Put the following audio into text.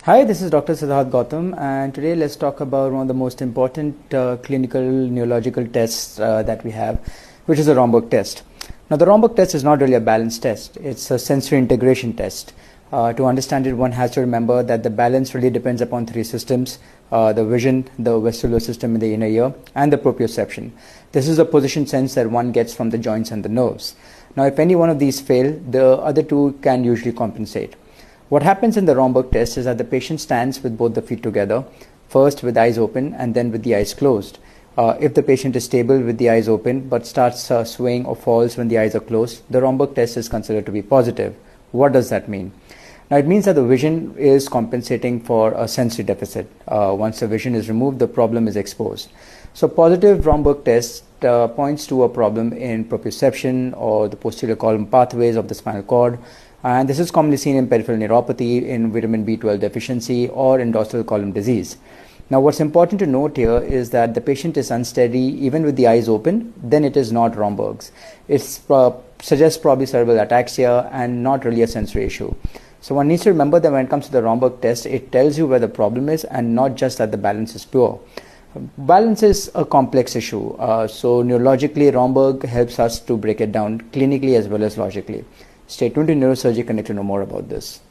Hi, this is Dr. Siddharth Gautam, and today let's talk about one of the most important clinical neurological tests that we have, which is the Romberg test. Now, the Romberg test is not really a balance test, it's a sensory integration test. To understand it, one has to remember that the balance really depends upon three systems: the vision, the vestibular system in the inner ear, and the proprioception. This is a position sense that one gets from the joints and the nerves. Now, if any one of these fail, the other two can usually compensate. What happens in the Romberg test is that the patient stands with both the feet together, first with eyes open and then with the eyes closed. If the patient is stable with the eyes open but starts swaying or falls when the eyes are closed, the Romberg test is considered to be positive. What does that mean? Now, it means that the vision is compensating for a sensory deficit. Once the vision is removed, the problem is exposed. So positive Romberg test points to a problem in proprioception or the posterior column pathways of the spinal cord. And this is commonly seen in peripheral neuropathy, in vitamin B12 deficiency, or in dorsal column disease. Now, what's important to note here is that the patient is unsteady even with the eyes open, then it is not Romberg's. It suggests probably cerebral ataxia and not really a sensory issue. So one needs to remember that when it comes to the Romberg test, it tells you where the problem is and not just that the balance is poor. Balance is a complex issue. So neurologically, Romberg helps us to break it down clinically as well as logically. Stay tuned to Neurosurgery Connect to know more about this.